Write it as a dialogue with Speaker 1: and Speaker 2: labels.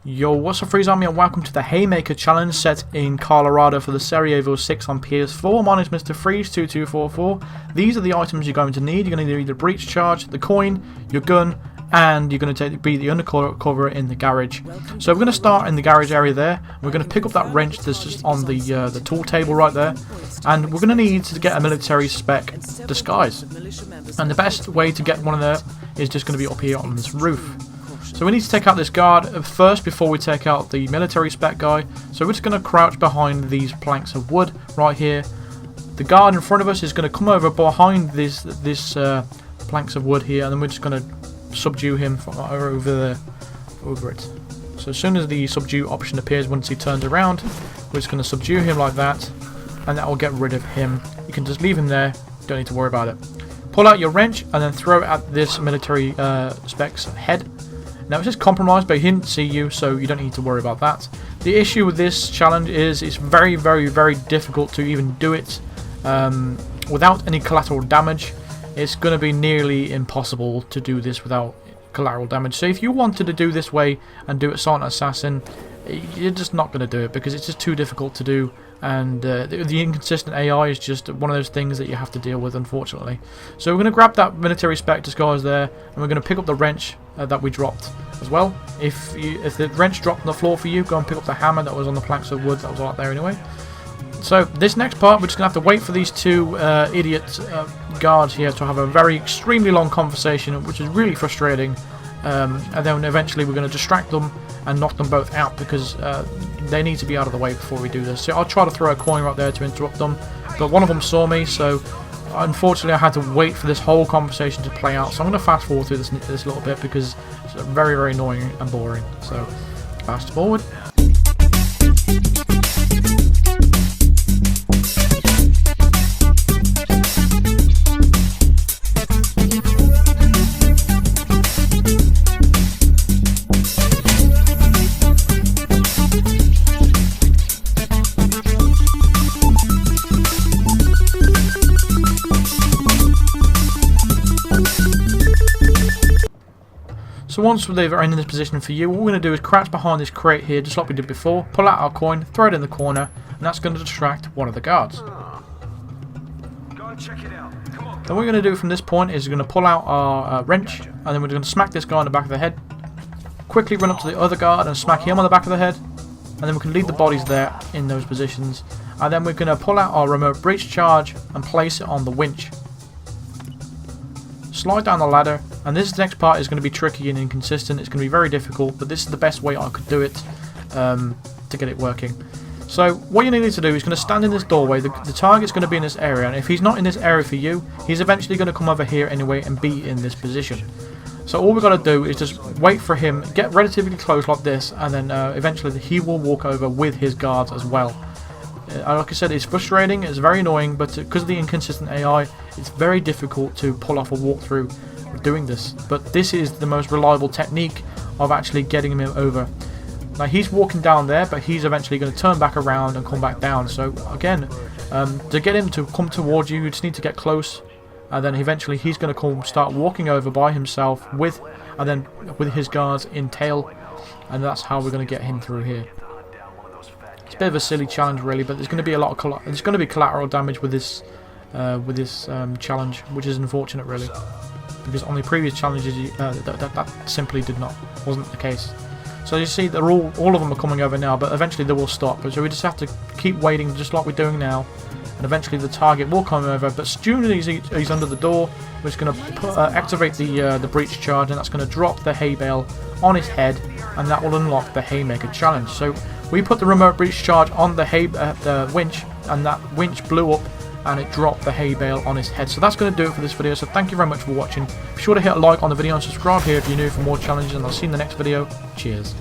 Speaker 1: Yo, what's up Freeze Army and welcome to the Haymaker challenge set in Colorado for the Sarajevo 6 on PS4. My name is Mr. Freeze2244. These are the items you're going to need. You're going to need the breach charge, the coin, your gun, and you're going to be the undercover in the garage. So we're going to start in the garage area there. We're going to pick up that wrench that's just on the tool table right there. And we're going to need to get a military spec disguise. And the best way to get one of there is just going to be up here on this roof. So we need to take out this guard first before we take out the military spec guy. So we're just going to crouch behind these planks of wood right here. The guard in front of us is going to come over behind this planks of wood here, and then we're just going to subdue him from over it. So as soon as the subdue option appears, once he turns around, we're just going to subdue him like that, and that will get rid of him. You can just leave him there, don't need to worry about it. Pull out your wrench and then throw it at this military spec's head. Now it's just compromised, but he didn't see you, so you don't need to worry about that. The issue with this challenge is it's very, very, very difficult to even do it without any collateral damage. It's going to be nearly impossible to do this without collateral damage. So if you wanted to do this way and do it Silent Assassin, you're just not going to do it because it's just too difficult to do. And the inconsistent AI is just one of those things that you have to deal with, unfortunately. So we're going to grab that military spec disguise there, and we're going to pick up the wrench that we dropped as well. If the wrench dropped on the floor for you, go and pick up the hammer that was on the planks of wood that was right there anyway. So this next part, we're just going to have to wait for these two idiot guards here to have a very extremely long conversation, which is really frustrating. And then eventually we're going to distract them and knock them both out because they need to be out of the way before we do this. So I'll try to throw a coin right there to interrupt them, but one of them saw me, so unfortunately I had to wait for this whole conversation to play out. So I'm going to fast forward through this little bit because it's very, very annoying and boring. So fast forward. So once they've are in this position for you, what we're going to do is crouch behind this crate here, just like we did before, pull out our coin, throw it in the corner, and that's going to distract one of the guards.
Speaker 2: Go and check it out. Come on.
Speaker 1: Then what we're going to do from this point is we're going to pull out our wrench, and then we're going to smack this guy on the back of the head, quickly run up to the other guard and smack him on the back of the head, and then we can leave the bodies there in those positions, and then we're going to pull out our remote breach charge and place it on the winch. Slide down the ladder, and this next part is going to be tricky and inconsistent. It's going to be very difficult, but this is the best way I could do it to get it working. So what you need to do is going to stand in this doorway. The target's going to be in this area, and if he's not in this area for you, he's eventually going to come over here anyway and be in this position. So all we've got to do is just wait for him, get relatively close like this, and then eventually he will walk over with his guards as well. Like I said, it's frustrating, it's very annoying, but because of the inconsistent AI, it's very difficult to pull off a walkthrough doing this. But this is the most reliable technique of actually getting him over. Now he's walking down there, but he's eventually going to turn back around and come back down. So again, to get him to come towards you, you just need to get close, and then eventually he's going to start walking over by himself with his guards in tail, and that's how we're going to get him through here. It's a bit of a silly challenge really, but there's going to be a lot of there's going to be collateral damage with this challenge, which is unfortunate really, because on the previous challenges that simply wasn't the case. So you see, they're all of them are coming over now, but eventually they will stop. So we just have to keep waiting, just like we're doing now, and eventually the target will come over. But as soon as he's under the door, we're just going to activate the breach charge, and that's going to drop the hay bale on his head, and that will unlock the Haymaker challenge. So we put the remote breach charge on the winch, and that winch blew up and it dropped the hay bale on his head. So that's going to do it for this video. So thank you very much for watching. Be sure to hit a like on the video and subscribe here if you're new for more challenges, and I'll see you in the next video. Cheers.